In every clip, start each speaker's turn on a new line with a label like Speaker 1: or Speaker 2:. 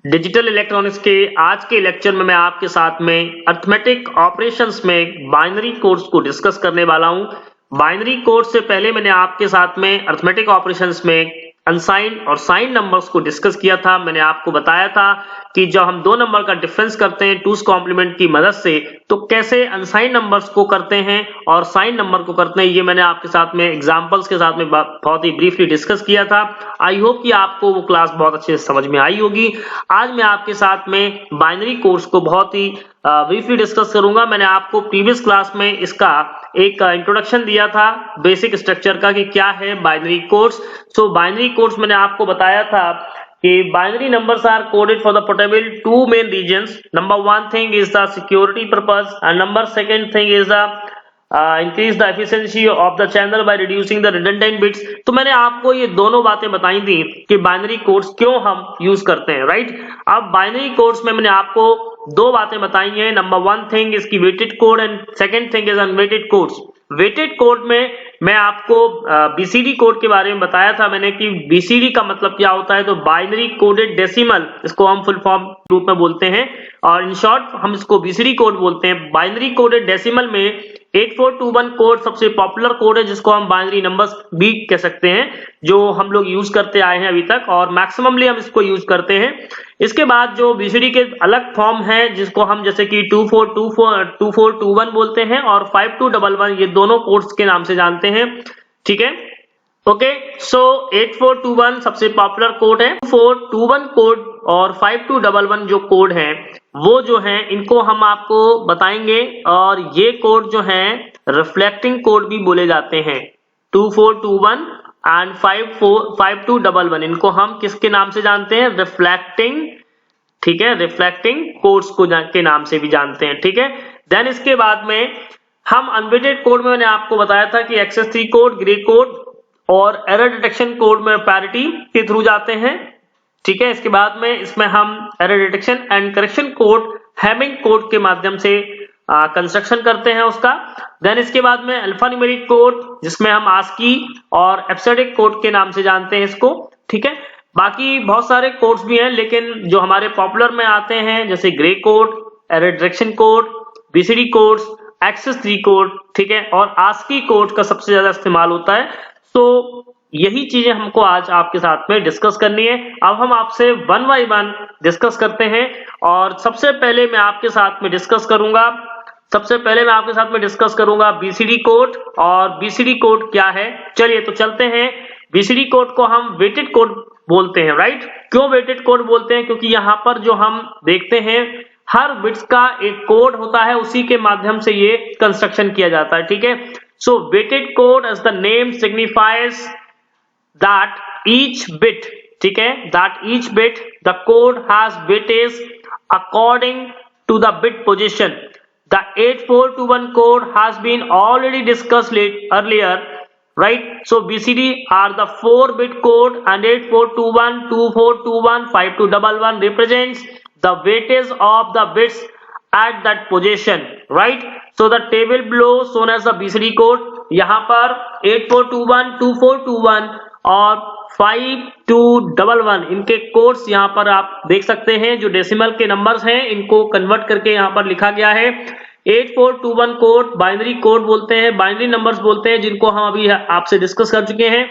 Speaker 1: Digital electronics के आज के लेक्चर में मैं आपके साथ में अर्थमेटिक ऑपरेशंस में बाइनरी कोड्स को डिस्कस करने वाला हूं। बाइनरी कोड से पहले मैंने आपके साथ में अर्थमेटिक ऑपरेशंस में अनसाइंड और साइन नंबर्स को डिस्कस किया था। मैंने आपको बताया था कि जब हम दो नंबर का डिफरेंस करते हैं टूस कॉम्प्लीमेंट की मदद से तो कैसे अनसाइन नंबर्स को करते हैं और साइन नंबर को करते हैं, ये मैंने आपके साथ में एग्जांपल्स के साथ में बहुत ही ब्रीफली डिस्कस किया था। आई होप कि आपको वो क्लास बहुत अच्छे से समझ में आई होगी। आज मैं आपके साथ में बाइनरी कोड्स को बहुत ही ब्रीफली डिस्कस करूंगा। मैंने आपको प्रीवियस क्लास में इसका एक इंट्रोडक्शन दिया था बेसिक स्ट्रक्चर का कि क्या है बाइनरी कोड्स। सो बाइनरी कोड्स मैंने आपको बताया था कि binary numbers are coded for the portable two main regions. Number one thing is the security purpose, and number second thing is the increase the efficiency of the channel by reducing the redundant bits. तो मैंने आपको ये दोनों बातें बताई थी कि binary codes क्यों हम यूज करते हैं, राइट। अब बाइनरी कोड्स में मैंने आपको दो बातें बताई हैं। नंबर वन थिंग इसकी weighted code and second thing is unweighted codes. Weighted code में मैं आपको बीसीडी कोड के बारे में बताया था मैंने कि बीसीडी का मतलब क्या होता है, तो बाइनरी कोडेड डेसिमल, इसको हम फुल फॉर्म रूप में बोलते हैं और इन शॉर्ट हम इसको बीसीडी कोड बोलते हैं। बाइनरी कोडेड डेसिमल में 8421 कोड सबसे पॉपुलर कोड है जिसको हम बाइनरी नंबर्स भी कह सकते हैं, जो हम लोग यूज करते आए हैं अभी तक और मैक्सिममली हम इसको यूज करते हैं। इसके बाद जो बीसीडी के अलग फॉर्म है जिसको हम जैसे कि 2421 बोलते हैं और 5211, ये दोनों कोड्स के नाम से जानते हैं, ठीक है। ओके, सो 8421 सबसे पॉपुलर कोड है। 2421 कोड और 5211 जो कोड है वो जो है इनको हम आपको बताएंगे और ये कोड जो है रिफ्लेक्टिंग कोड भी बोले जाते हैं। 2421 एंड 5211 इनको हम किसके नाम से जानते हैं, रिफ्लेक्टिंग, ठीक है, रिफ्लेक्टिंग कोड्स को के नाम से भी जानते हैं, ठीक है। देन इसके बाद में हम अनवेटेड कोड में मैंने आपको बताया था कि एक्सेस 3 कोड, ग्रे कोड और एरर डिटेक्शन कोड में पैरिटी के थ्रू जाते हैं, ठीक है। इसके बाद में इसमें हम error detection and correction code Hamming code के माध्यम से कंस्ट्रक्शन करते हैं उसका। देन इसके बाद में अल्फा न्यूमेरिक कोड जिसमें हम आस्की और एब्सिडिक कोड के नाम से जानते हैं इसको, ठीक है। बाकी बहुत सारे कोड्स भी हैं लेकिन जो हमारे पॉपुलर में आते हैं जैसे gray code, error detection code, BCD codes, excess 3 code, ठीक है, और आस्की कोड का सबसे ज्यादा इस्तेमाल होता है। तो यही चीजें हमको आज आपके साथ में डिस्कस करनी है। अब हम आपसे वन बाय वन डिस्कस करते हैं और सबसे पहले मैं आपके साथ में डिस्कस करूंगा बीसीडी कोड। और बीसीडी कोड क्या है, चलिए तो चलते हैं। बीसीडी कोड को हम वेटेड कोड बोलते हैं, राइट। क्यों वेटेड कोड बोलते हैं, क्योंकि यहाँ पर जो हम देखते हैं हर बिट्स का एक कोड होता है, उसी के माध्यम से ये कंस्ट्रक्शन किया जाता है, ठीक है। So weighted code as the name signifies that each bit, ठीक है, that each bit the code has weightage according to the bit position. The 8421 code has been already discussed earlier, right? So BCD are the 4-bit code and 8421, 2421, 5211 represents the weightage of the bits at that position, right? So the table below shown as the BCD code, यहाँ पर 8421, 2421 और 5211 इनके codes यहाँ पर आप देख सकते हैं। जो डेसिमल के नंबर्स हैं इनको कन्वर्ट करके यहाँ पर लिखा गया है। 8421 कोड बाइनरी कोड बोलते हैं, बाइनरी नंबर्स बोलते हैं, जिनको हम अभी आपसे डिस्कस कर चुके हैं।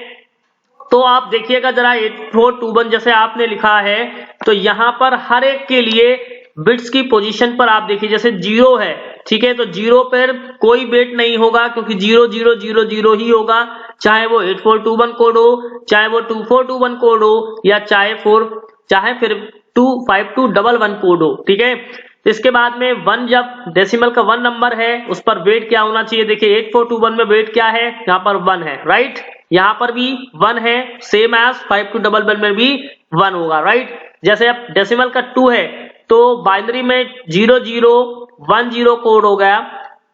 Speaker 1: तो आप देखिएगा जरा 8421 जैसे आपने लिखा है तो यहाँ पर हर एक के लिए बिट्स की पोजीशन पर आप देखिए, जैसे 0 है, ठीक है, तो 0 पर कोई बिट नहीं होगा क्योंकि 0000 ही होगा, चाहे वो 8421 कोड हो, चाहे वो 2421 कोड हो या चाहे फिर 5211 कोड हो, ठीक है। इसके बाद में 1, जब डेसिमल का 1 नंबर है उस पर वेट क्या होना चाहिए, देखिए 8421 में वेट क्या है, यहाँ पर 1 है, राइट। यहाँ पर भी 1 है, सेम एज 5211 में भी 1 होगा, राइट। जैसे अब डेसिमल का 2 है तो बाइनरी में 0010 कोड हो गया।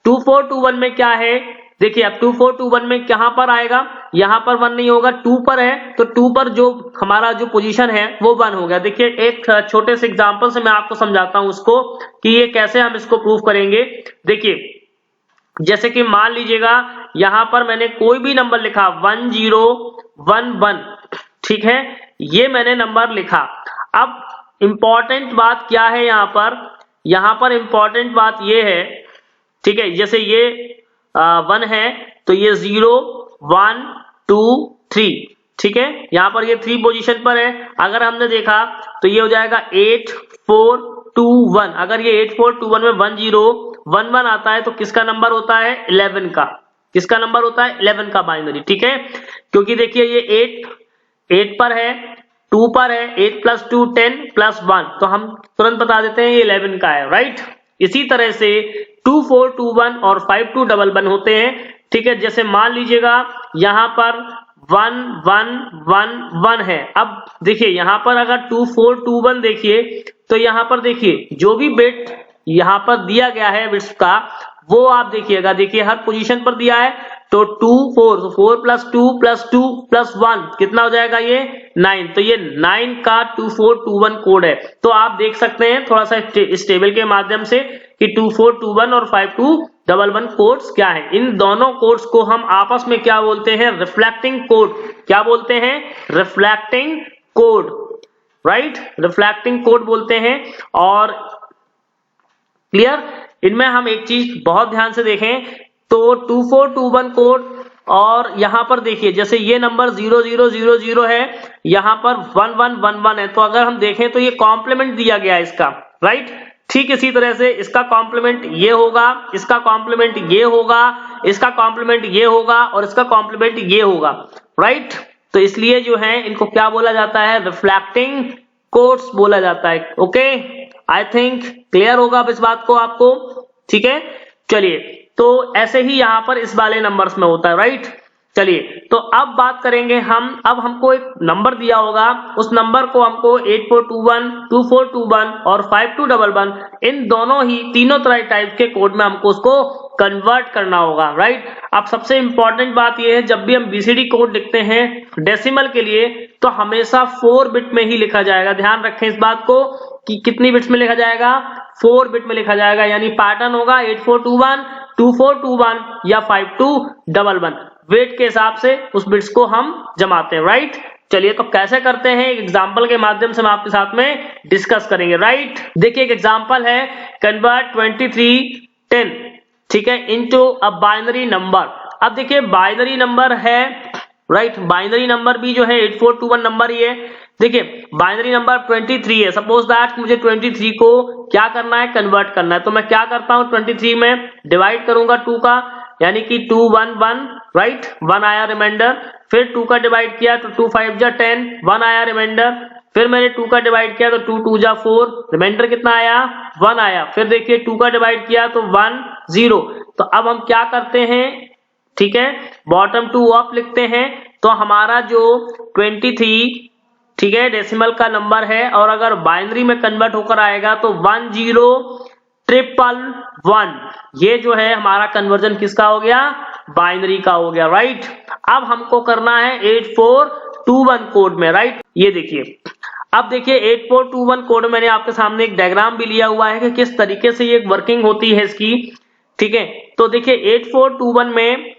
Speaker 1: 2421 में क्या है, देखिए अब 2421 में कहां पर आएगा, यहाँ पर 1 नहीं होगा, 2 पर है, तो 2 पर जो हमारा जो पोजीशन है वो 1 हो गया। देखिए एक छोटे से एग्जांपल से मैं आपको समझाता हूं उसको कि ये कैसे हम इसको प्रूव करेंगे। देखिए जैसे कि मान लीजिएगा यहाँ पर मैंने कोई भी नंबर लिखा 1011, ठीक है, ये मैंने नंबर लिखा। अब इंपॉर्टेंट बात क्या है यहाँ पर इंपॉर्टेंट बात ये है, ठीक है, जैसे ये 1 है तो ये 0 1 2 3, ठीक है, यहाँ पर ये 3 पोजीशन पर है। अगर हमने देखा तो ये हो जाएगा 8 4 2 1। अगर ये 8 4 2 1 में 1 0 1 1 आता है तो किसका नंबर होता है 11 का, किसका नंबर होता है 11 का बाइनरी, ठीक है, क्योंकि देखिए ये 8 पर है 2 पर है, 8 + 2 10 + 1, तो हम तुरंत बता देते हैं ये 11 का है, राइट। इसी तरह से 2 4 2 1 और 5 2 1 1 होते हैं, ठीक है। जैसे मान लीजिएगा यहाँ पर 1 1 1 1 है। अब देखिए यहाँ पर अगर 2 4 2 1 देखिए तो यहाँ पर देखिए जो भी बिट यहाँ पर दिया गया है बिट्स का वो आप देखिएगा, देखिए हर पोजीशन पर दिया है तो 2 4 तो 4 + 2 + 2 + 1 कितना हो जाएगा ये 9, तो ये 9 का 2 4 2 1 कोड है। तो आप देख सकते हैं थोड़ा सा इस टेबल के माध्यम से कि 2 4 2 1 और 5 2 1 1 कोड्स क्या है। इन दोनों कोड्स को हम आपस में क्या बोलते हैं रिफ्लेक्टिंग कोड, क्या बोलते हैं reflecting code, right, reflecting code बोलते हैं। और क्लियर, इनमें हम एक चीज बहुत ध्यान से देखें तो 2 4 2 1 कोड और यहां पर देखिए जैसे ये नंबर 0 0 0 0 है, यहां पर 1 1 1 1 है, तो अगर हम देखें तो ये कॉम्प्लीमेंट दिया गया है इसका, राइट। ठीक इसी तरह से इसका कॉम्प्लीमेंट ये होगा, इसका कॉम्प्लीमेंट ये होगा, इसका कॉम्प्लीमेंट ये होगा और इसका कॉम्प्लीमेंट ये होगा, राइट। तो इसलिए जो है इनको क्या बोला जाता है रिफ्लेक्टिंग कोड्स बोला जाता है। ओके, आई थिंक क्लियर होगा अब इस बात को आपको, ठीक है। चलिए, तो ऐसे ही यहां पर इस वाले नंबर्स में होता है, राइट। चलिए, तो अब बात करेंगे हम, अब हमको एक नंबर दिया होगा, उस नंबर को हमको 8421 2421 और 5211 इन दोनों ही तीनों तरह टाइप के कोड में हमको उसको कन्वर्ट करना होगा, राइट। अब सबसे इंपॉर्टेंट बात यह है जब भी हम बीसीडी कोड लिखते हैं डेसिमल के लिए तो हमेशा 4 बिट में ही लिखा जाएगा। ध्यान रखें इस बात को कि कितनी बिट्स में लिखा जाएगा 4 बिट में लिखा जाएगा, यानी पैटर्न होगा 8421 2421 या 5211, वेट के हिसाब से उस बिट्स को हम जमाते हैं, राइट। चलिए, तो कैसे करते हैं एक एग्जांपल के माध्यम से हम आपके साथ में डिस्कस करेंगे, राइट। देखिए एक एग्जांपल है कन्वर्ट 2310, ठीक है, इनटू अ बाइनरी नंबर। अब देखिए बाइनरी नंबर है, राइट, बाइनरी नंबर भी जो है 8421 नंबर ही है। देखिए बाइनरी नंबर 23 है, सपोज दैट मुझे 23 को क्या करना है कन्वर्ट करना है, तो मैं क्या करता हूं 23 में डिवाइड करूंगा 2 का, यानी कि 2 1 1, राइट, 1 आया रिमाइंडर, फिर 2 का डिवाइड किया तो 2 5 जा 10, 1 आया रिमाइंडर, फिर मैंने 2 का डिवाइड किया तो 2 2 जा 4, रिमाइंडर कितना आया 1 आया, फिर देखिए 2 का डिवाइड किया तो 1 0। तो अब हम क्या करते हैं, ठीक है, बॉटम टू अप लिखते हैं, तो हमारा जो 23, ठीक है, डेसिमल का नंबर है और अगर बाइनरी में कन्वर्ट होकर आएगा तो 1 0 1 1 ये जो है हमारा कन्वर्जन किसका हो गया बाइनरी का हो गया, राइट। अब हमको करना है 8421 कोड में, राइट। ये देखिए, अब देखिए 8421 कोड मैंने आपके सामने एक डायग्राम भी लिया हुआ है कि किस तरीके से ये वर्किंग होती है इसकी, ठीक है। तो देखिए 8421 में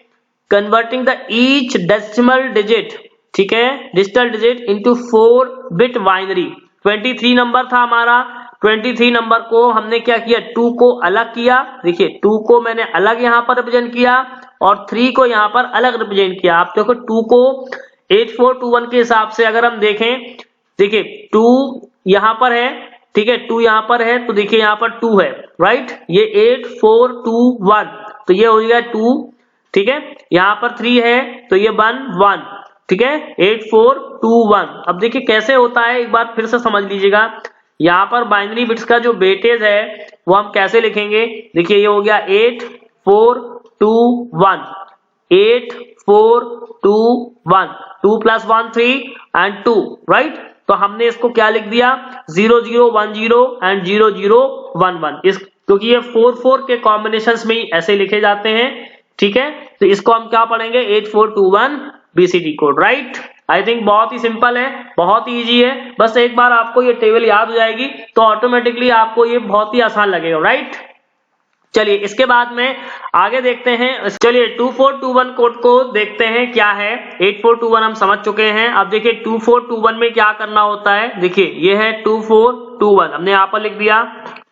Speaker 1: converting the each decimal digit, ठीक है, digital digit into 4 bit binary. 23 number था हमारा, 23 नंबर को हमने क्या किया 2 को अलग किया, देखिए 2 को मैंने अलग यहाँ पर रिप्रेजेंट किया और 3 को यहाँ पर अलग रिप्रेजेंट किया। आप देखो 2 को 8421 के हिसाब से अगर हम देखें, देखिए 2 यहाँ पर है, ठीक है, 2 यहाँ पर है, तो देखिए यहाँ पर 2 है, राइट, ये 8421 तो ये हो गया 2, ठीक है, यहाँ पर 3 है तो ये 1 1, ठीक है, 8421। अब देखिए कैसे होता है एक बार फिर से समझ लीजिएगा, यहाँ पर बाइनरी बिट्स का जो वेटेज है वो हम कैसे लिखेंगे, देखिए ये हो गया 8421 8421 2 + 1 3 and 2, राइट। तो हमने इसको क्या लिख दिया 0 0 1 0 and 0 0 1 1, इस क्योंकि ये 4 4 के कॉम्बिनेशंस में ही ऐसे लिखे जाते हैं, ठीक है। तो इसको हम क्या पढ़ेंगे 8421 BCD code, right. I think बहुत ही सिंपल है, बहुत ही इजी है, बस एक बार आपको ये टेबल याद हो जाएगी तो ऑटोमेटिकली आपको ये बहुत ही आसान लगेगा, राइट। चलिए इसके बाद में आगे देखते हैं। चलिए 2421 कोड को देखते हैं क्या है। 8421 हम समझ चुके हैं। अब देखिए 2421 में क्या करना होता है। देखिए ये है 2421, हमने यहाँ पर लिख दिया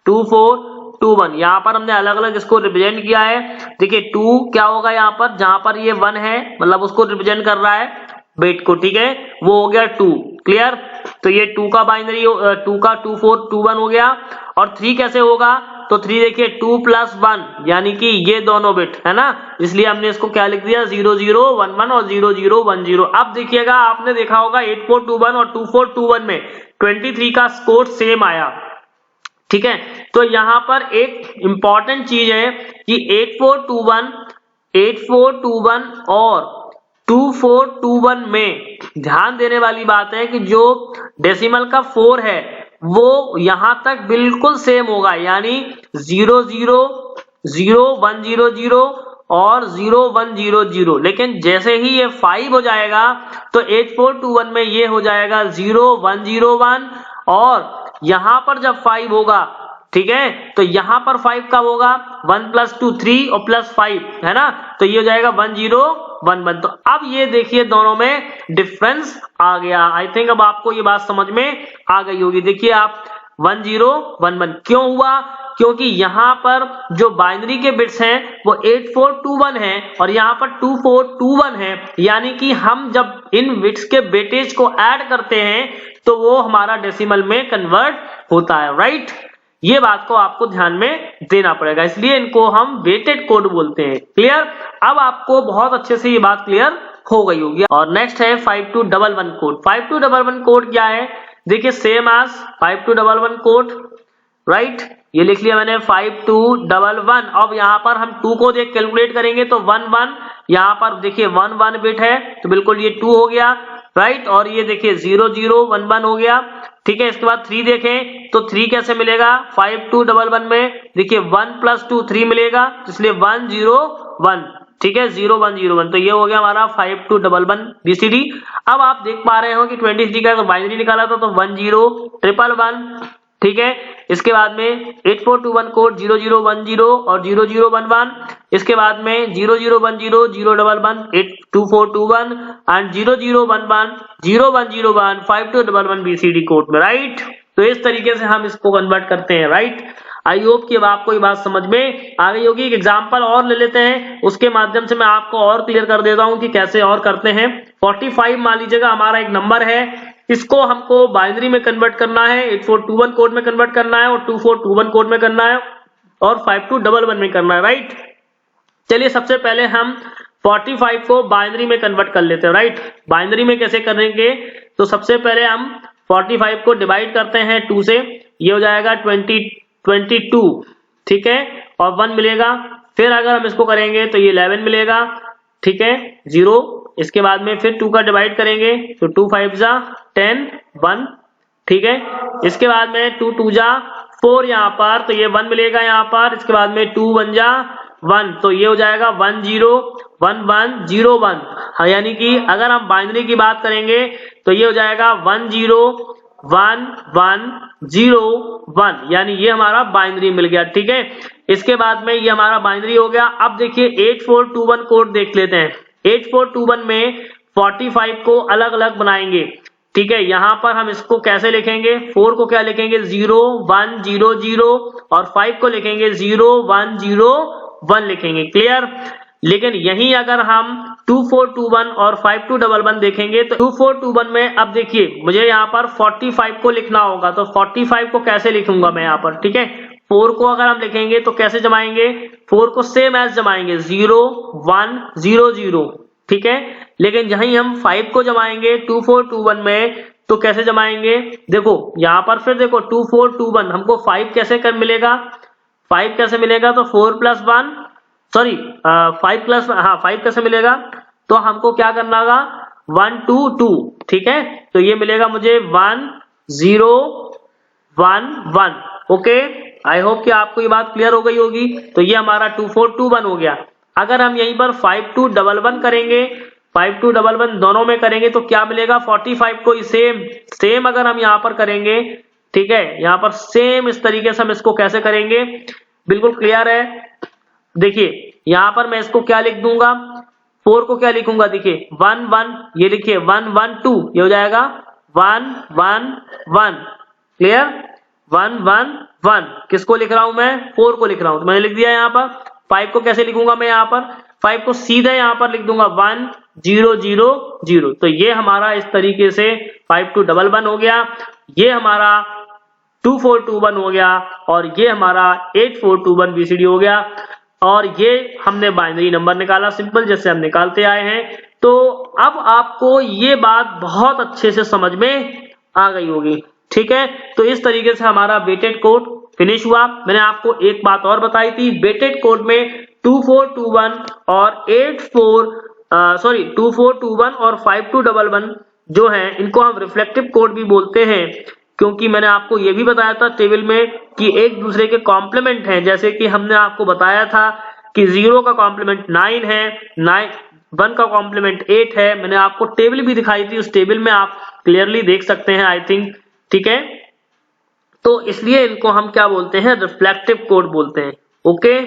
Speaker 1: 2421। यहाँ पर हमने अलग अलग इसको रिप्रेजेंट किया है। देखिए 2 क्या होगा यहाँ पर, जहां पर ये 1 है मतलब उसको रिप्रेजेंट कर रहा है बिट को, ठीक है, वो हो गया 2। क्लियर। तो ये 2 का बाइनरी 2 का 2421 हो गया। और 3 कैसे होगा, तो 3 देखिए 2 + 1 यानी कि ये दोनों बिट है ना, इसलिए हमने इसको क्या लिख दिया 0011 और 0010। अब देखिएगा आपने देखा होगा 8421 और 2421 में 23 का स्कोर सेम आया, ठीक है। तो यहां पर एक इंपॉर्टेंट चीज है कि 8421 और 2421 में ध्यान देने वाली बात है कि जो डेसिमल का 4 है वो यहां तक बिल्कुल सेम होगा, यानी 000100 और 0100। लेकिन जैसे ही ये 5 हो जाएगा तो 8421 में ये हो जाएगा 0101 और यहां पर जब 5 होगा, ठीक है, तो यहां पर 5 कब होगा 1 + 2 3 और +5 है ना, तो ये हो जाएगा 1011। तो अब ये देखिए दोनों में डिफरेंस आ गया। आई थिंक अब आपको ये बात समझ में आ गई होगी। देखिए आप 1011 क्यों हुआ, क्योंकि यहां पर जो बाइनरी के बिट्स हैं वो 8421 है और यहां पर 2421 है, यानी कि हम जब इन बिट्स के वेटेज को ऐड करते हैं तो वो हमारा डेसिमल में कन्वर्ट होता है, राइट। ये बात को आपको ध्यान में देना पड़ेगा, इसलिए इनको हम वेटेड कोड बोलते हैं। क्लियर। अब आपको बहुत अच्छे से ये बात क्लियर हो गई होगी। और नेक्स्ट है 5211 कोड। 5211 कोड क्या है, देखिए सेम एज 5211 कोड, राइट। ये लिख लिया मैंने 5211। अब यहाँ पर हम 2 को देख कैलकुलेट करेंगे तो 11, यहाँ पर देखिए 11 बिट है तो बिल्कुल ये 2 हो गया, राइट। और ये देखिए 0011 हो गया, ठीक है। इसके बाद 3 देखें तो 3 कैसे मिलेगा 5211 में, देखिए 1 + 2 3 मिलेगा, इसलिए 101, ठीक है, 0101। तो ये हो गया हमारा 5211 BCD। अब आप देख पा रहे हो कि 23 का बाइनरी निकाला था तो 10111, ठीक है। इसके बाद में 8421 कोड 0010 और 0011। इसके बाद में 0010 011 2421 एंड 0011 0101 5211 BCD कोड में, राइट। तो इस तरीके से हम इसको कन्वर्ट करते हैं, राइट। आई होप कि अब आपको ये बात समझ में आ गई होगी। एक एग्जांपल और ले लेते हैं, उसके माध्यम से मैं आपको और क्लियर कर देता हूं कि कैसे और करते हैं। 45 मान लीजिएगा हमारा एक नंबर है, इसको हमको बाइनरी में कन्वर्ट करना है, 8421 कोड में कन्वर्ट करना है और 2421 कोड में करना है और 5211 में करना है, राइट। चलिए सबसे पहले हम 45 को बाइनरी में कन्वर्ट कर लेते हैं, राइट। बाइनरी में कैसे करेंगे, तो सबसे पहले हम 45 को डिवाइड करते हैं 2 से, ये हो जाएगा 22, ठीक है, और 1 मिलेगा। फिर अगर हम इसको करेंगे तो ये 11 मिलेगा, ठीक है, 0। इसके बाद में फिर 2 का डिवाइड करेंगे तो 2 5 जा 10 1, ठीक है। इसके बाद में 2 2 जा 4 यहाँ पर, तो ये 1 मिलेगा यहाँ पर। इसके बाद में 2 1 जा 1, तो ये हो जाएगा 101101, हाँ, यानी कि अगर हम बाइनरी की बात करेंगे तो ये हो जाएगा 101101, यानी ये हमारा बाइनरी मिल गया, ठीक है। इसके बाद में ये हमारा बाइनरी हो गया। अब देखिए 8421 कोड देख लेते हैं। 8421 में 45 को अलग अलग बनाएंगे, ठीक है। यहां पर हम इसको कैसे लिखेंगे, 4 को क्या लिखेंगे 0100 और 5 को लिखेंगे 0101 लिखेंगे, क्लियर। लेकिन यहीं अगर हम 2421 और 5211 देखेंगे तो 2421 में अब देखिए मुझे यहाँ पर 45 को लिखना होगा, तो 45 को कैसे लिखूंगा मैं यहाँ पर, ठीक है। 4 को अगर हम लिखेंगे तो कैसे जमाएंगे, 4 को सेम एज जमाएंगे 0100, ठीक है। लेकिन जहीं हम 5 को जमाएंगे 2421 में तो कैसे जमाएंगे, देखो यहाँ पर फिर देखो 2421 हमको 5 कैसे कर मिलेगा, 5 कैसे मिलेगा, तो 4 + 1 सॉरी 5 कैसे मिलेगा, तो हमको क्या करना होगा 122, ठीक है। तो ये मिलेगा मुझे 1011, ओके। आई होप कि आपको ये बात क्लियर हो गई होगी। तो ये हमारा 2421 हो गया। अगर हम यहीं पर 5211 करेंगे, 5211 दोनों में करेंगे तो क्या मिलेगा 45 को सेम अगर हम यहाँ पर करेंगे, ठीक है, यहाँ पर सेम इस तरीके से हम इसको कैसे करेंगे, बिल्कुल क्लियर है। देखिए यहाँ पर मैं इसको क्या लिख दूंगा, 4 को क्या लिखूंगा, देखिए 1 1, ये लिखिए 1 1 2, ये हो जाएगा 1 1 1, क्लियर, 1 1 1, किसको लिख रहा हूं मैं, 4 को लिख रहा हूं, तो मैंने लिख दिया यहाँ पर। 5 को कैसे लिखूंगा मैं, यहाँ पर 5 को सीधे यहाँ पर लिख दूंगा 1 0 0 0, तो ये हमारा इस तरीके से 5 2 1 1 हो गया, ये हमारा 2 4 2 1 हो गया, और ये हमारा 8 4 2 1 BCD हो गया, और ये हमने बाइनरी नंबर निकाला सिंपल, जैसे हम निकालते आए हैं। तो अब आपको ये बात बहुत अच्छे से समझ में आ गई होगी, ठीक है। तो इस तरीके से हमारा वेटेड कोड फिनिश हुआ। मैंने आपको एक बात और बताई थी, वेटेड कोड में 2 4 2 1 और 2 4 2 1 और 5 2 1 1 जो है, इनको हम रिफ्लेक्टिव कोड भी बोलते हैं, क्योंकि मैंने आपको ये भी बताया था टेबल में कि एक दूसरे के कॉम्प्लीमेंट हैं। जैसे कि हमने आपको बताया था कि 0 का कॉम्प्लीमेंट 9 है, 1 का कॉम्प्लीमेंट 8 है, मैंने आपको टेबल भी दिखाई थी, उस टेबल में आप क्लियरली देख सकते हैं आई थिंक, ठीक है। तो इसलिए इनको हम क्या बोलते हैं, रिफ्लेक्टिव कोड बोलते हैं। ओके,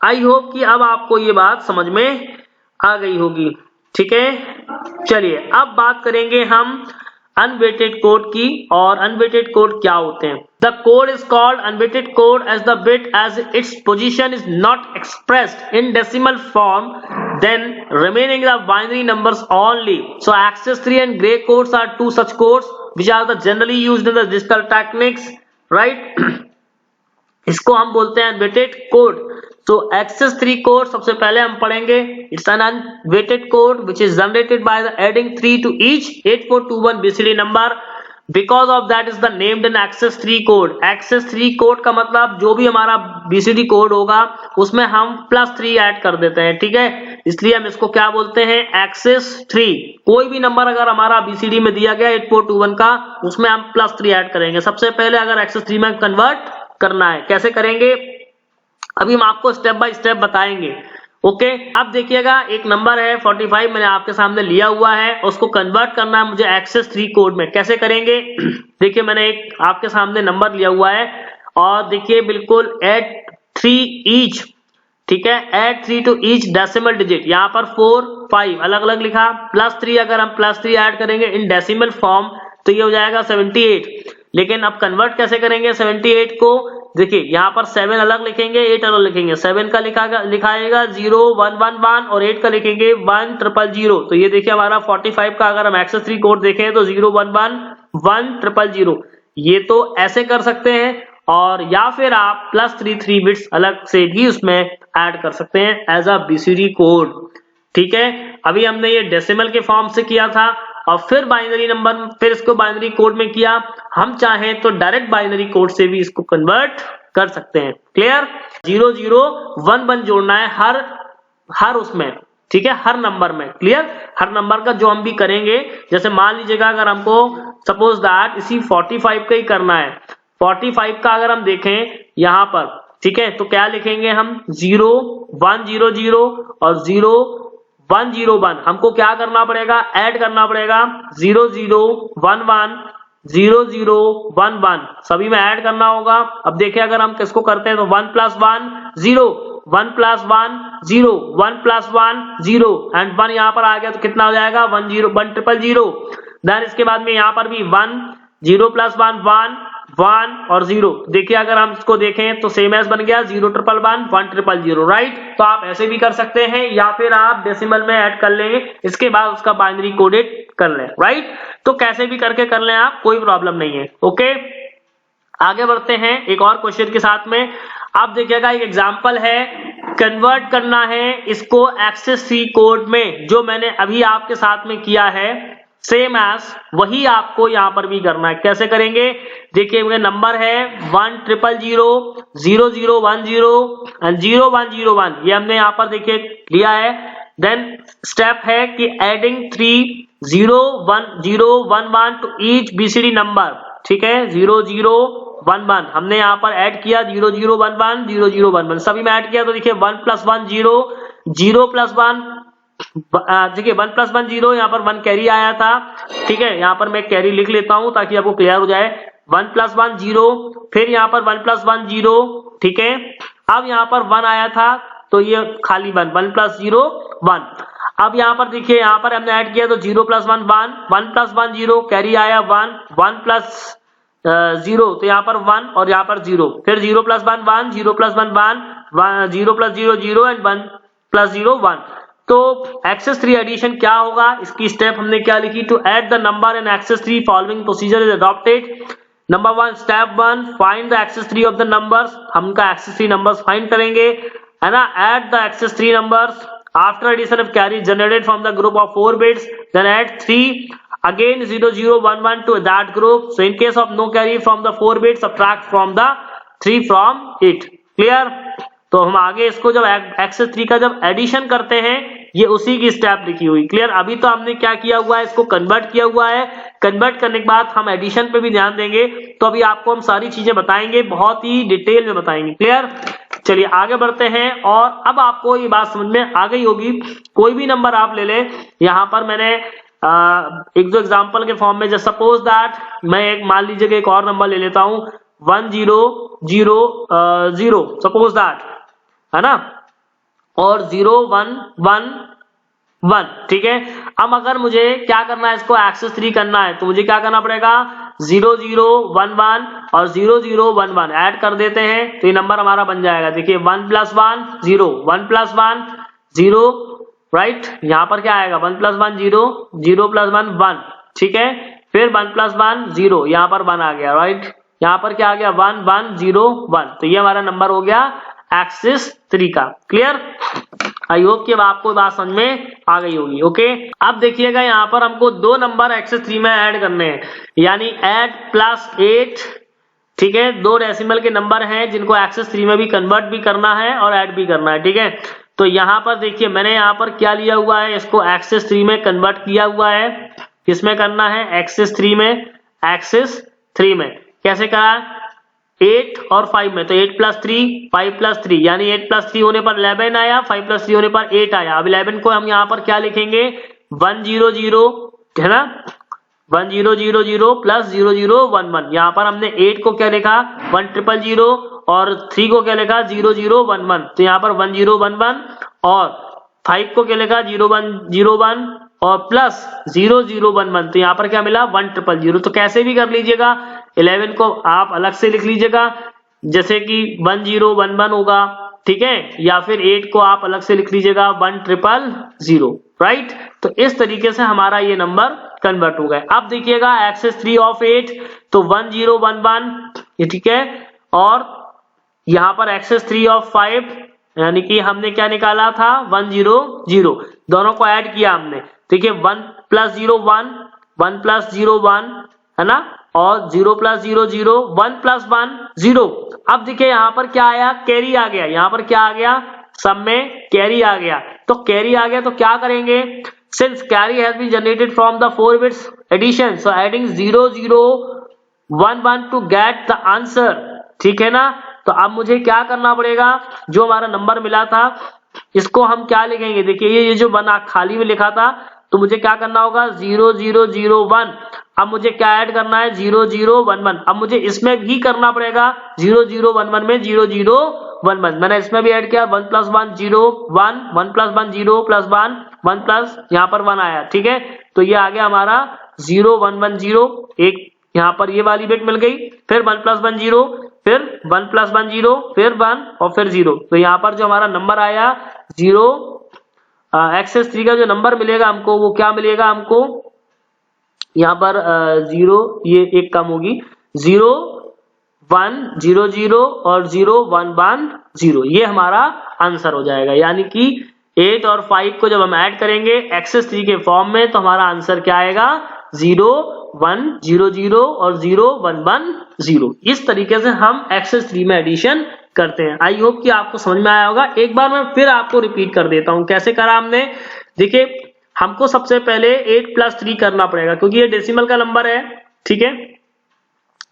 Speaker 1: आई होप कि अब आपको ये बात समझ में आ गई होगी, ठीक है। चलिए अब बात करेंगे हम अनवेटेड कोड की, और अनवेटेड कोड क्या होते हैं। The code is called unweighted code as the bit as its position is not expressed in decimal form then remaining the binary numbers only. So access 3 and gray codes are two such codes which are the generally used in the digital techniques, right? इसको हम बोलते हैं unweighted code. तो access 3 code सबसे पहले हम पढ़ेंगे, it's an unweighted code which is generated by the adding 3 to each 8421 BCD number. Because of that is the named an access 3 code. access 3 code का मतलब जो भी हमारा BCD कोड होगा उसमें हम +3 ऐड कर देते हैं, ठीक है, इसलिए हम इसको क्या बोलते हैं, access 3। कोई भी नंबर अगर हमारा BCD में दिया गया 8421 का, उसमें हम +3 ऐड करेंगे। सबसे पहले अगर access 3 में कन्वर्ट करना है, कैसे करेंगे अभी हम आपको स्टेप बाय स्टेप बताएंगे। ओके, अब देखिएगा एक नंबर है 45 मैंने आपके सामने लिया हुआ है, उसको कन्वर्ट करना है मुझे access 3 कोड में। कैसे करेंगे, देखिए मैंने एक आपके सामने नंबर लिया हुआ है, और देखिए बिल्कुल add 3 each, ठीक है, add 3 to each decimal digit, यहाँ पर 4 5 अलग अलग लिखा, +3 अगर हम +3 ऐड करेंगे इन डेसिमल फॉर्म तो ये हो जाएगा 78। लेकिन अब कन्वर्ट कैसे करेंगे 78 को, देखिए यहाँ पर 7 अलग लिखेंगे, 8 अलग लिखेंगे। 7 का लिखाएगा 0 1 1 1 और 8 का लिखेंगे 1 0 0 0। तो ये देखिए हमारा 45 का अगर हम access 3 कोड देखें तो 0 1 1 1 0 0 0। ये तो ऐसे कर सकते हैं, और या फिर आप +3 बिट्स अलग से भी उसमें ऐड कर सकते हैं एज अ BCD कोड, ठीक है। अभी हमने ये डेसिमल के फॉर्म से किया था, और फिर बाइनरी नंबर, फिर इसको बाइनरी कोड में किया। हम चाहें तो डायरेक्ट बाइनरी कोड से भी इसको कन्वर्ट कर सकते हैं। क्लियर, 0 0 1 1 जोड़ना है हर उसमें, ठीक है, हर नंबर में। क्लियर, हर नंबर का जो हम भी करेंगे, जैसे मान लीजिएगा अगर हमको सपोज दैट इसी 45 का ही करना है, 45 का अगर हम देखें यहाँ पर, ठीक है, तो क्या लिखेंगे हम 0 1 0 0 और 0 1 0 1। हमको क्या करना पड़ेगा, ऐड करना पड़ेगा 0 0 1 1 0 0 1 1, सभी में ऐड करना होगा। अब देखिए अगर हम किसको करते हैं तो 1 + 1 0 1 + 1 0 1 + 1 0 एंड 1 यहाँ पर आ गया तो कितना हो जाएगा 1 0 1 0 0। देन इसके बाद में यहाँ पर भी 1 0 + 1 1 1 और 0। देखिए अगर हम इसको देखें तो सेम एज बन गया 0 1 1 1 0 0, राइट। तो आप ऐसे भी कर सकते हैं, या फिर आप डेसिमल में ऐड कर लेंगे, इसके बाद उसका बाइनरी कोडेड कर लें, राइट। तो कैसे भी करके कर लें आप, कोई प्रॉब्लम नहीं है। ओके, आगे बढ़ते हैं एक और क्वेश्चन के साथ में। आप देखिएगा एक एग्जांपल है, कन्वर्ट करना है इसको access 3 कोड में, जो मैंने अभी आपके साथ में किया है सेम एज वही आपको यहाँ पर भी करना है। कैसे करेंगे, देखिए मेरा नंबर है 1 0 0 0 0 1 0 एंड 0 1 0 1, ये हमने यहाँ पर देखिए लिया है। देन स्टेप है कि adding 3 0 1 0 1 1 to each BCD number, ठीक है, 0 0 1 1 हमने यहाँ पर ऐड किया, 0 0 1 1 0 0 1 1 सभी में ऐड किया। तो देखिए 1 + 1 0 0 + 1, देखिए 1 + 1 0, यहाँ पर 1 कैरी आया था, ठीक है, यहाँ पर मैं कैरी लिख लेता हूं ताकि आपको क्लियर हो जाए। 1 + 1 0, फिर यहाँ पर 1 + 1 0, ठीक है। अब यहाँ पर 1 आया था तो ये खाली 1, 1 प्लस 0 1। अब यहाँ पर देखिए, यहाँ पर हमने ऐड किया तो 0 प्लस 1 1, 1 प्लस 1 0, कैरी आया 1, 1 प्लस 0 तो यहाँ पर 1 और यहाँ पर 0, फिर 0 plus 1 1, 0 plus 1 1, 0 plus 0 0 and 1 plus 0 1। तो एक्सेस 3 एडिशन क्या होगा, इसकी स्टेप हमने क्या लिखी, to add the number in excess 3 following procedure is adopted. Number 1 step 1 find the excess 3 of the numbers, हम का एक्सेस 3 नंबर्स फाइंड करेंगे, है ना। Add the excess 3 numbers after addition of carry generated from the group of 4 bits, then add 3 again 0 0 1 1 to that group. So in case of no carry from the 4 bits, subtract from the 3 from it. Clear? तो हम आगे इसको जब access 3 का जब addition करते हैं, ये उसी की स्टेप लिखी हुई। क्लियर? अभी तो हमने क्या किया हुआ है, इसको कन्वर्ट किया हुआ है, कन्वर्ट करने के बाद हम एडिशन पे भी ध्यान देंगे। तो अभी आपको हम सारी चीजें बताएंगे, बहुत ही डिटेल में बताएंगे। क्लियर? चलिए आगे बढ़ते हैं। और अब आपको ये बात समझ में आ गई होगी, कोई भी नंबर आप ले लें, यहाँ पर मैंने एक दो एग्जांपल के फॉर्म में, जैसे सपोज दैट मैं एक मान लीजिए कि एक और नंबर ले लेता हूं 1 0 0 0, सपोज दैट, है ना, और 0 1 1 1, ठीक है। अब अगर मुझे क्या करना है, इसको एक्सेस 3 करना है, तो मुझे क्या करना पड़ेगा, 0 0 1 1 और 0 0 1 1 ऐड कर देते हैं, तो ये नंबर हमारा बन जाएगा। देखिए 1 प्लस 1 0, 1 प्लस 1 0, राइट, यहाँ पर क्या आएगा, 1 प्लस 1 0, 0 प्लस 1 1, ठीक है, फिर 1 प्लस 1 0, यहाँ पर 1 आ गया, राइट, यहाँ पर क्या आ गया 1 1 0 1, तो ये हमारा नंबर हो गया एक्सेस 3 का। क्लियर? आई होप कि अब आपको बात समझ में आ गई होगी। ओके, अब देखिएगा यहाँ पर हमको दो नंबर एक्सेस 3 में ऐड करने हैं, यानी ऐड प्लस 8, ठीक है। दो डेसिमल के नंबर हैं जिनको एक्सेस 3 में भी कन्वर्ट भी करना है और ऐड भी करना है, ठीक है। तो यहाँ पर देखिए मैंने यहाँ पर क्या लिया हुआ है, इसको एक्सेस 3 में कन्वर्ट किया हुआ है। किसमें करना है, एक्सेस 3 में। एक्सेस 3 में कैसे करा, 8 और 5 में, तो 8 प्लस 3 5 प्लस 3, यानी 8 प्लस 3 होने पर 11 आया, 5 प्लस 3 होने पर 8 आया। अब 11 को हम यहाँ पर क्या लिखेंगे, 1 0 0, है ना, 1 0 0 0 प्लस 0 0 1 1। यहाँ पर हमने 8 को क्या लिखा, 1 0 0 0 और 3 को क्या लिखा, 0 0 1 1, तो यहाँ पर 1 0 1 1, और 5 को क्या लिखा, 0 1 0 1 और प्लस 0 0 1 1, तो यहाँ पर क्या मिला, 1 0 0। तो कैसे भी कर लीजिएगा, 11 को आप अलग से लिख लीजिएगा, जैसे कि 1 0 1 1 होगा, ठीक है, या फिर 8 को आप अलग से लिख लीजिएगा 1 0 0, राइट। तो इस तरीके से हमारा ये नंबर कन्वर्ट हो गए। अब देखिएगा एक्सेस 3 ऑफ 8, तो 1 0 1 1, ये ठीक है, और यहाँ पर एक्सेस 3 ऑफ 5, यानी कि हमने क्या निकाला था, 1 0 0, दोनों को ऐड किया हमने। देखिए 1 प्लस 0 1, 1 प्लस 0 1, है ना, और 0 प्लस 0 0, 1 प्लस 1 0। अब देखिए यहाँ पर क्या आया, कैरी आ गया, यहाँ पर क्या आ गया, सब में कैरी आ गया। तो कैरी आ गया तो क्या करेंगे, since carry has been generated from the 4 bits addition, so adding 0 0 1 1 to get the answer, ठीक है ना। तो अब मुझे क्या करना पड़ेगा, जो हमारा नंबर मिला था इसको हम क्या लिखेंगे, देखिए ये जो बना खाली में लिखा था, तो मुझे क्या करना होगा, 0 0 0 1। अब मुझे क्या ऐड करना है, 0 0 1 1। अब मुझे इसमें भी करना पड़ेगा 0 0 1 1 में 0 0 1 1, मैंने इसमें भी ऐड किया 1 प्लस 1 0 1, 1 प्लस 1 0 प्लस 1 1 प्लस यहाँ पर 1 आया, ठीक है। तो ये आ गया हमारा 0 1 1 0, एक यहाँ पर ये वाली बिट मिल गई, फिर 1 प्लस 1 0, फिर 1 प्लस 1 0, फिर 1 और फिर 0। तो यहाँ पर जो हमारा नंबर आया 0, एक्सेस 3 का जो नंबर मिलेगा हमको वो क्या मिलेगा, हमको यहाँ पर 0, ये एक कम होगी, 0 1 0 0 और 0 1 1 0, ये हमारा आंसर हो जाएगा। यानी कि 8 और 5 को जब हम ऐड करेंगे एक्सेस 3 के फॉर्म में, तो हमारा आंसर क्या आएगा, 0 1 0 0 और 0 1 1 0। इस तरीके से हम एक्सेस 3 में एडिशन करते हैं। आई होप कि आपको समझ में आया होगा। एक बार मैं फिर आपको रिपीट कर देता हूं कैसे करा हमने। देखिए हमको सबसे पहले 8 प्लस 3 करना पड़ेगा, क्योंकि ये डेसिमल का नंबर है, ठीक है,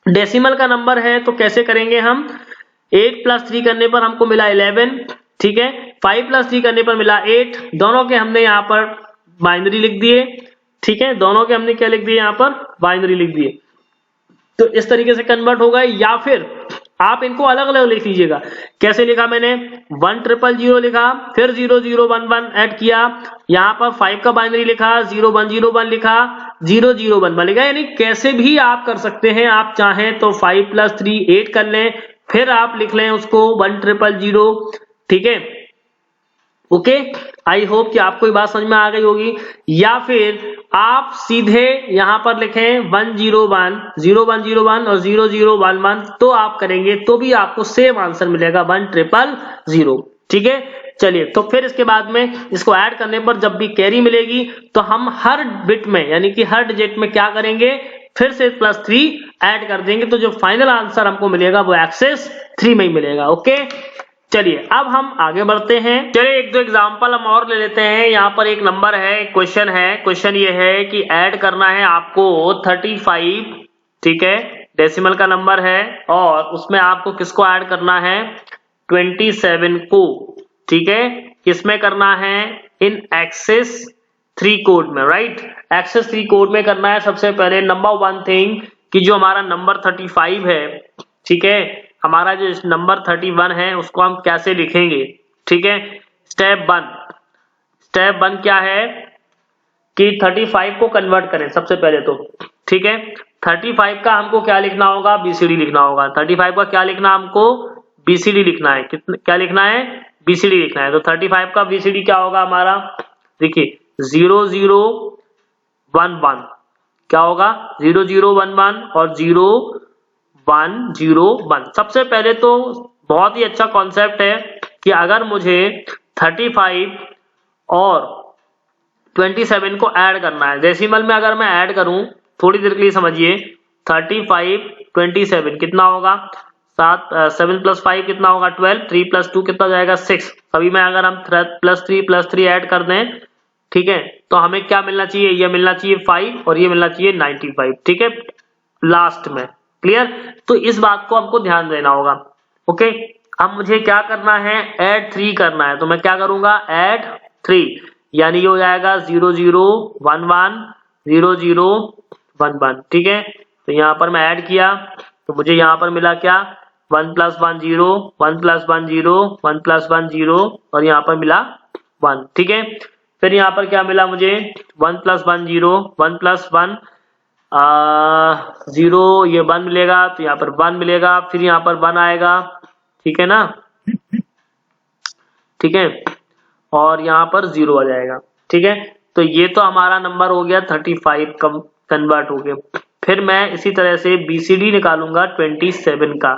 Speaker 1: डेसिमल का नंबर है। तो कैसे करेंगे हम, 8 प्लस 3 करने पर हमको मिला 11, ठीक है, 5 प्लस 3 करने पर मिला 8, दोनों के हमने यहाँ पर बाइनरी लिख दिए, ठीक है, दोनों के हमने क्या लिख दिए, यहाँ पर बाइनरी लिख दिए। तो इस तरीके से कन्वर्ट हो गए। या फिर आप इनको अलग अलग लिख लीजिएगा। कैसे लिखा मैंने, 1000 लिखा, फिर 0011 ऐड किया, यहाँ पर 5 का बाइनरी लिखा, 0101 लिखा, 0011 लिखा, यानी कैसे भी आप कर सकते हैं। आप चाहें तो 5 + 3 8 कर लें, फिर आप लिख लें उसको 1000, ठीक है। ओके, आई होप कि आपको ये बात समझ में आ गई होगी। या फिर आप सीधे यहां पर लिखें 101 0101 और 0011, तो आप करेंगे तो भी आपको सेम आंसर मिलेगा 1000, ठीक है। चलिए, तो फिर इसके बाद में इसको ऐड करने पर जब भी कैरी मिलेगी तो हम हर बिट में यानी कि हर डिजिट में क्या करेंगे, फिर से +3 ऐड कर देंगे, तो जो फाइनल आंसर हमको मिलेगा वो एक्सेस 3 में ही मिलेगा। ओके, चलिए अब हम आगे बढ़ते हैं। चलिए एक दो एग्जांपल हम और ले लेते हैं। यहाँ पर एक नंबर है, क्वेश्चन है, क्वेश्चन ये है कि ऐड करना है आपको 35, ठीक है, डेसिमल का नंबर है, और उसमें आपको किसको ऐड करना है, 27 को, ठीक है। किसमें करना है, इन एक्सेस 3 कोड में, राइट। एक्सेस 3 कोड में करना है। सबसे पहले नंबर 1 थिंग कि जो हमारा नंबर 35 है, ठीक है, हमारा जो नंबर 31 है उसको हम कैसे लिखेंगे, ठीक है। स्टेप 1 क्या है कि 35 को कन्वर्ट करें सबसे पहले तो, ठीक है। 35 का हमको क्या लिखना होगा, बीसीडी लिखना होगा। 35 का क्या लिखना, हमको बीसीडी लिखना है। क्या लिखना है, बीसीडी लिखना है। तो 35 का बीसीडी क्या होगा हमारा, देखिए 0011 क्या होगा, 0011 और 0101। सबसे पहले तो बहुत ही अच्छा कॉन्सेप्ट है कि अगर मुझे 35 और 27 को ऐड करना है, डेसिमल में अगर मैं ऐड करूं, थोड़ी देर के लिए समझिए, 35 27 कितना होगा, 7 + 5 कितना होगा 12, 3 + 2 कितना जाएगा 6। सभी में अगर हम +3 ऐड कर दें, ठीक है, तो हमें क्या मिलना चाहिए, ये मिलना चाहिए 5 और ये मिलना चाहिए 95, ठीक है, लास्ट में। क्लियर, तो इस बात को हमको ध्यान देना होगा। ओके, अब मुझे क्या करना है, ऐड 3 करना है, तो मैं क्या करूंगा, ऐड 3, यानी ये हो जाएगा 0011 0011, ठीक है। तो यहाँ पर मैं ऐड किया तो मुझे यहाँ पर मिला क्या, 1 + 1 0 1 + 1 0 1 + 1 0 और यहाँ पर मिला 1, ठीक है। फिर यहाँ पर क्या मिला मुझे, 1 + 1 0 1 + 1 0, ये 1 मिलेगा, तो यहाँ पर 1 मिलेगा, फिर यहाँ पर 1 आएगा, ठीक है ना, ठीक है, और यहाँ पर 0 आ जाएगा, ठीक है। तो ये तो हमारा नंबर हो गया 35 कन्वर्ट हो गया। फिर मैं इसी तरह से बीसीडी निकालूंगा 27 का,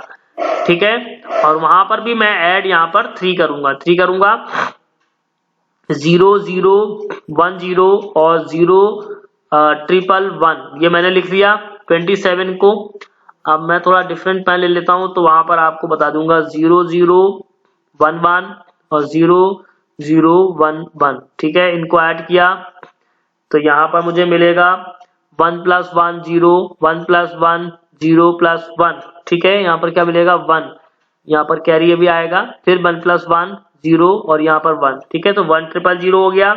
Speaker 1: ठीक है, और वहां पर भी मैं ऐड यहाँ पर 3 करूंगा 0010 और 0111, ये मैंने लिख दिया 27 को। अब मैं थोड़ा डिफरेंट पेन ले लेता हूं, तो वहां पर आपको बता दूंगा 0011 और 0011, ठीक है। इनको ऐड किया तो यहाँ पर मुझे मिलेगा 1 + 1 0 1 + 1 0 + 1, ठीक है। यहाँ पर क्या मिलेगा 1, यहाँ पर कैरी भी आएगा, फिर 1 + 1 0 और यहाँ पर 1, ठीक है। तो 1000 हो गया,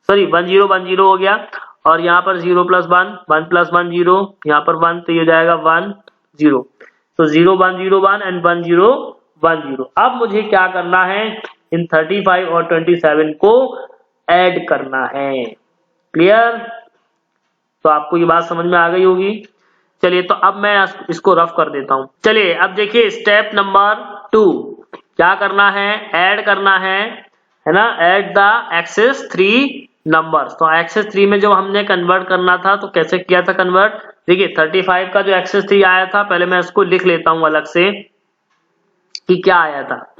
Speaker 1: सॉरी 1010 हो गया, और यहाँ पर 0 + 1 1 + 1 0, यहाँ पर 1, तो ये हो जाएगा 1 0। तो 0101 एंड 1010। अब मुझे क्या करना है, इन 35 और 27 को ऐड करना है। क्लियर, तो आपको ये बात समझ में आ गई होगी। चलिए, तो अब मैं इसको रफ कर देता हूं। चलिए अब देखिए स्टेप नंबर 2 क्या करना है, ऐड करना है ना, ऐड द एक्सेस 3 नंबर्स। तो एक्सेस 3 में जब हमने कन्वर्ट करना था तो कैसे किया था कन्वर्ट, देखिए 35 का जो एक्सेस 3 आया था, पहले मैं इसको लिख लेता हूं अलग से कि क्या आया था।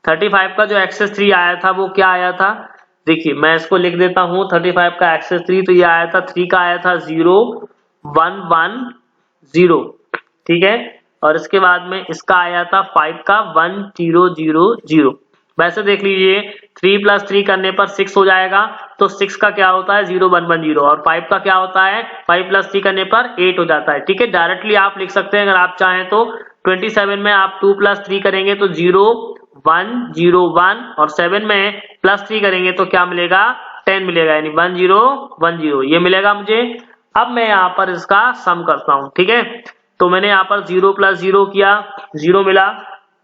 Speaker 1: 35 का जो एक्सेस 3 आया था वो क्या आया था, देखिए मैं इसको लिख देता हूं। 35 का एक्सेस 3 तो ये आया था, 3 का आया था 0110, ठीक है, और इसके बाद में इसका आया था 5 का 1000। वैसे देख लीजिए 3 + 3 करने पर 6 हो जाएगा, तो 6 का क्या होता है 0110, और 5 का क्या होता है 5 + 3 करने पर 8 हो जाता है, ठीक है। डायरेक्टली आप लिख सकते हैं अगर आप चाहें तो। 27 में आप 2 + 3 करेंगे तो 0101, और 7 में +3 करेंगे तो क्या मिलेगा 10 मिलेगा, यानी 1010 ये मिलेगा मुझे। अब मैं यहाँ पर इसका सम करता हूँ, ठीक है। तो मैंने यहाँ पर 0 प्लस 0 किया, 0 मिला,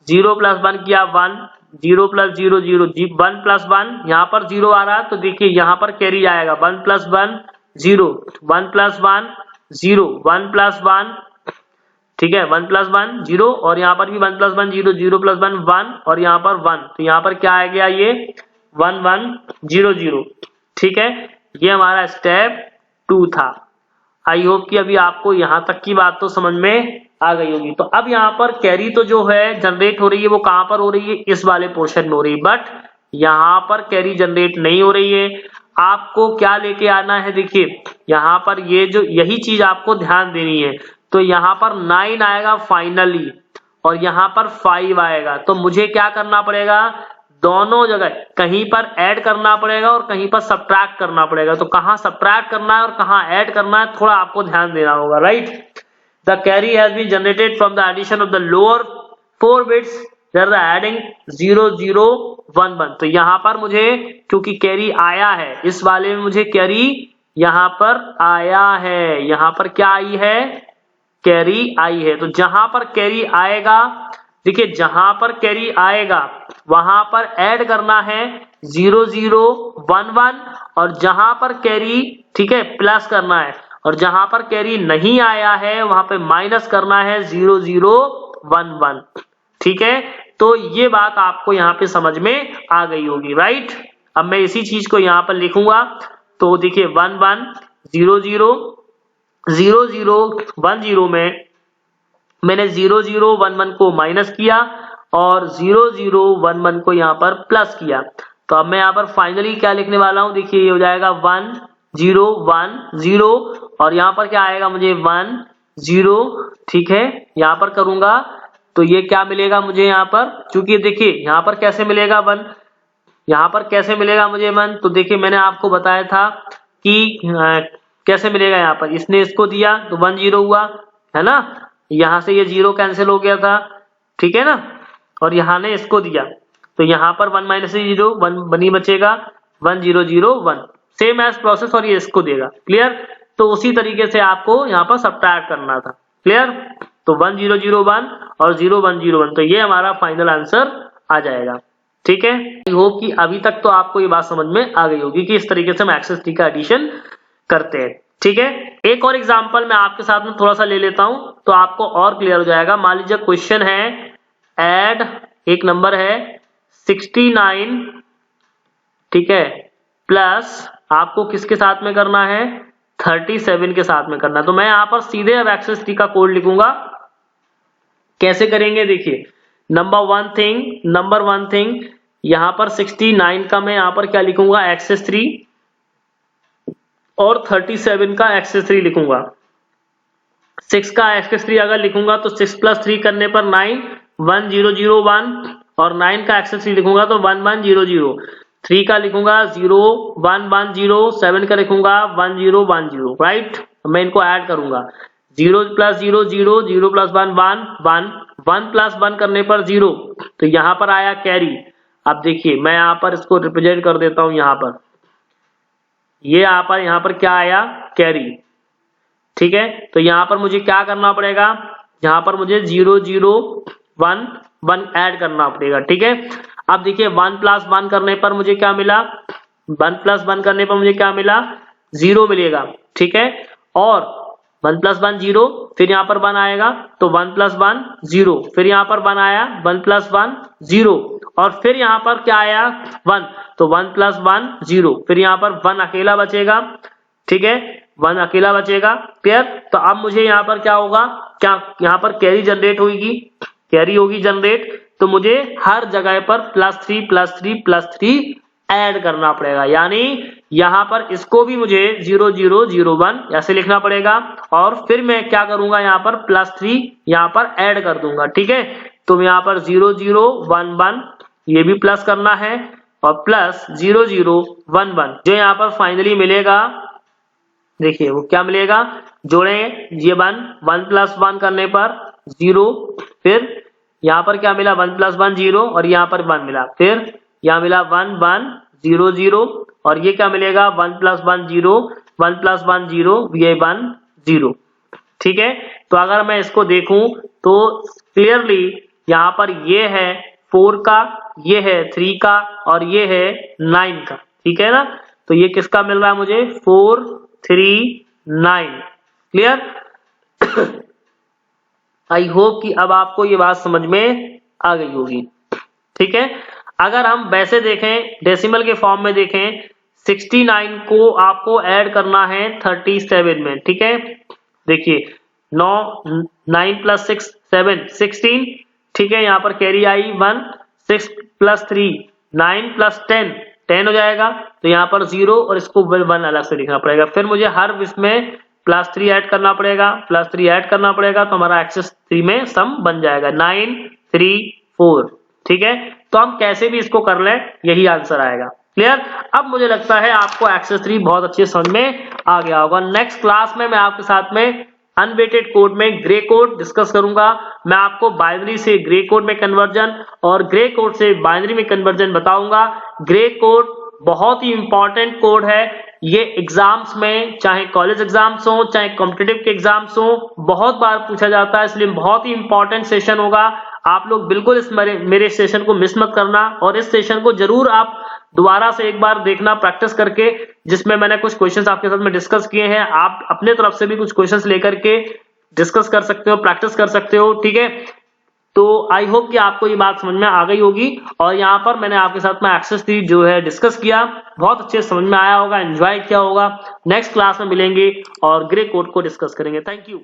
Speaker 1: 0 प्लस 1 किया 1, 0 प्लस 0 0, 1 प्लस 1 यहाँ पर 0 आ रहा, तो देखिए यहाँ पर कैरी आएगा 1 प्लस 1 0, 1 प्लस 1 0, 1 प्लस 1, ठीक है, 1 प्लस 1 0, और यहाँ पर भी 1 प्लस 1 0, 0 प्लस 1 1, और यहाँ पर 1, तो यहाँ पर क्या आ गया ये 1 1 0 0, ठीक है। ये हमारा स्टेप 2 था। आई होप कि अभी आपको यहाँ तक की बात तो समझ में आ गई होगी। तो अब यहाँ पर कैरी तो जो है जनरेट हो रही है वो कहाँ पर हो रही है, इस वाले पोर्शन में हो रही है, बट यहाँ पर कैरी जनरेट नहीं हो रही है। आपको क्या लेके आना है, देखिए यहाँ पर ये जो यही चीज आपको ध्यान देनी है। तो यहाँ पर 9 आएगा फाइनली, और यहाँ पर 5 आएगा, तो मुझे क्या करना पड़ेगा, दोनों जगह कहीं पर ऐड करना पड़ेगा और कहीं पर सब्ट्रैक्ट करना पड़ेगा। तो कहाँ सब्ट्रैक्ट करना है और कहाँ ऐड करना है, थोड़ा आपको ध्यान देना होगा, right. The carry has been generated from the addition of the lower 4 bits there the adding 0 0 1 1। तो यहाँ पर मुझे क्योंकि कैरी आया है, इस वाले में मुझे कैरी यहाँ पर आया है, यहाँ पर क्या आई है, कैरी आई है। तो जहां पर कैरी आएगा, देखिए जहां पर कैरी आएगा वहां पर ऐड करना है 0 0 1 1, और जहां पर कैरी, ठीक है, प्लस करना है, और जहां पर कैरी नहीं आया है वहां पे माइनस करना है 0 0 1 1, ठीक है। तो ये बात आपको यहाँ पे समझ में आ गई होगी, राइट। अब मैं इसी चीज को यहाँ पर लिखूंगा, तो देखिए 1 1 0 0 0 0 1 0 में मैंने 0 0 1 1 को माइनस किया और 0 0 1 1 को यहाँ पर प्लस किया। तो अब मैं यहाँ पर फाइनली क्या लिखने वाला हूँ, देखिए ये हो जाएगा 1 0 1 0, और यहाँ पर क्या आएगा मुझे 1 0, ठीक है। यहाँ पर करूंगा तो ये क्या मिलेगा मुझे यहाँ पर, क्योंकि देखिए यहाँ पर कैसे मिलेगा 1, यहाँ पर कैसे मिलेगा मुझे 1, तो देखिए मैंने आपको बताया था कि कैसे मिलेगा। यहाँ पर इसने इसको दिया तो 1 0 हुआ, है ना, यहाँ से ये 0 कैंसिल हो गया था, ठीक है ना, और यहाँ ने इसको दिया तो यहाँ पर 1 माइनस 0 1 ही बचेगा, 1 0 0 1, सेम एज प्रोसेस, और ये इसको देगा, क्लियर। तो उसी तरीके से आपको यहाँ पर सब्ट्रैक्ट करना था, क्लियर। तो 1 0 0 1 और 0 1 0 1, तो ये हमारा फाइनल आंसर आ जाएगा, ठीक है। आई होप कि अभी तक तो आपको ये बात समझ में आ गई होगी कि इस तरीके से हम एक्सेस ट्री का एडिशन करते हैं, ठीक है। एक और एग्जांपल मैं आपके साथ में थोड़ा सा ले लेता हूं तो आपको और क्लियर हो जाएगा। मान लीजिए क्वेश्चन है ऐड, एक नंबर है 69, ठीक है, प्लस आपको किसके साथ में करना है, 37 के साथ में करना है। तो मैं यहां पर सीधे अब एक्सेस ट्री का कोड लिखूंगा। कैसे करेंगे, देखिए नंबर वन थिंग यहां पर 69 का मैं यहां पर क्या लिखूंगा, एक्सेस ट्री, और 37 का एक्सेस 3 लिखूंगा। 6 का एक्सेस 3 अगर लिखूंगा तो 6 प्लस 3 करने पर 9, 1 0 0 1, और 9 का एक्सेस 3 लिखूंगा तो 1 1 0 0, 3 का लिखूंगा 0 1 1 0, 7 का लिखूंगा 1 0 1 0, राइट। मैं इनको ऐड करूंगा, 0 प्लस 0 0, 0 प्लस 1 1 1, 1 प्लस 1 करने पर 0, तो यहाँ पर आया कैरी। अब देखिए मैं यहाँ पर इसको रिप्रेजेंट कर देता हूँ, यहाँ पर ये यहाँ पर क्या आया, कैरी, ठीक है। तो यहाँ पर मुझे क्या करना पड़ेगा, यहाँ पर मुझे 0 0 1 1 ऐड करना पड़ेगा, ठीक है। अब देखिए 1 प्लस 1 करने पर मुझे क्या मिला, 1 प्लस 1 करने पर मुझे क्या मिला, 0 मिलेगा, ठीक है। और 1 प्लस 1 0, फिर यहाँ पर 1 आएगा तो 1 प्लस 1 0, फिर यहाँ पर 1 आया, 1 प्लस 1 0, और फिर यहाँ पर क्या आया 1, तो 1 प्लस 1 0, फिर यहाँ पर 1 अकेला बचेगा, ठीक है, 1 अकेला बचेगा, क्लियर। तो अब मुझे यहाँ पर क्या होगा, क्या यहाँ पर कैरी जनरेट होगी, कैरी होगी जनरेट, तो मुझे हर जगह पर +3 +3 +3 ऐड करना पड़ेगा। यानी यहाँ पर इसको भी मुझे 0 0 0 1 ऐसे लिखना पड़ेगा, और फिर मैं क्या करूंगा, यहाँ पर +3 यहाँ पर ऐड कर दूंगा, ठीक है। तो यहाँ पर 0 0 1 1 ये भी प्लस करना है, और प्लस 0 0 1 1 जो यहाँ पर फाइनली मिलेगा, देखिए वो क्या मिलेगा, जोड़ेंगे ये 1 प्लस 1 करने पर 0, फिर यहाँ पर क्या मिला 1 प्लस 1 0, और यहाँ पर 1 मिला, फिर यहाँ मिला 1 1 0 0, और ये क्या मिलेगा 1 प्लस 1 0, 1 प्लस 1 0, ये 1 0, ठीक है। तो अगर मैं इसको देखूं तो क्लियरली यहाँ पर ये है 4 का, ये है 3 का और ये है 9 का, ठीक है ना। तो ये किसका मिल रहा है मुझे 4 3 9। क्लियर। आई होप कि अब आपको ये बात समझ में आ गई होगी, ठीक है। अगर हम वैसे देखें डेसिमल के फॉर्म में देखें 69 को आपको ऐड करना है 37 में, ठीक है। देखिए 9 प्लस 6 7 16, ठीक है। यहाँ पर कैरी आई 1, 6 प्लस 3 9 प्लस 10 10 हो जाएगा। तो यहाँ पर 0 और इसको 1 अलग से लिखना पड़ेगा। फिर मुझे हर इसमें प्लस 3 ऐड करना पड़ेगा, प्लस 3 ऐड करना पड़ेगा, तो हमारा एक्सेस 3 में सम बन जाएगा 9 3 4, ठीक है। तो हम कैसे भी इसको कर लें यही आंसर आएगा। क्लियर। अब मुझे लगता है आपको एक्सेस 3 बहुत अच्छे समझ में आ गया होगा। नेक्स्ट क्लास में मैं आपके साथ में अनवेटेड कोड में ग्रे कोड डिस्कस करूंगा। मैं आपको बाइनरी से ग्रे कोड में कन्वर्जन और ग्रे कोड से बाइनरी में कन्वर्जन बताऊंगा। ग्रे कोड बहुत ही इंपॉर्टेंट कोड है। ये एग्जाम्स में चाहे कॉलेज एग्जाम्स हो चाहे कॉम्पिटिटिव के एग्जाम्स हो बहुत बार पूछा जाता है, इसलिए बहुत ही इंपॉर्टेंट सेशन होगा। आप लोग बिल्कुल इस मेरे सेशन को मिस मत करना और इस सेशन को जरूर आप दोबारा से एक बार देखना प्रैक्टिस करके, जिसमें मैंने कुछ क्वेश्चंस आपके साथ में डिस्कस किए हैं। आप अपने तरफ से भी कुछ क्वेश्चंस लेकर के डिस्कस कर सकते हो, प्रैक्टिस कर सकते हो, ठीक है। तो आई होप कि आपको ये बात समझ में आ गई होगी और यहाँ पर मैंने आपके साथ में एक्सेस 3 जो है डिस्कस किया, बहुत अच्छे समझ में आया होगा, एंजॉय किया होगा। नेक्स्ट क्लास में मिलेंगे और ग्रे कोड को डिस्कस करेंगे। Thank you.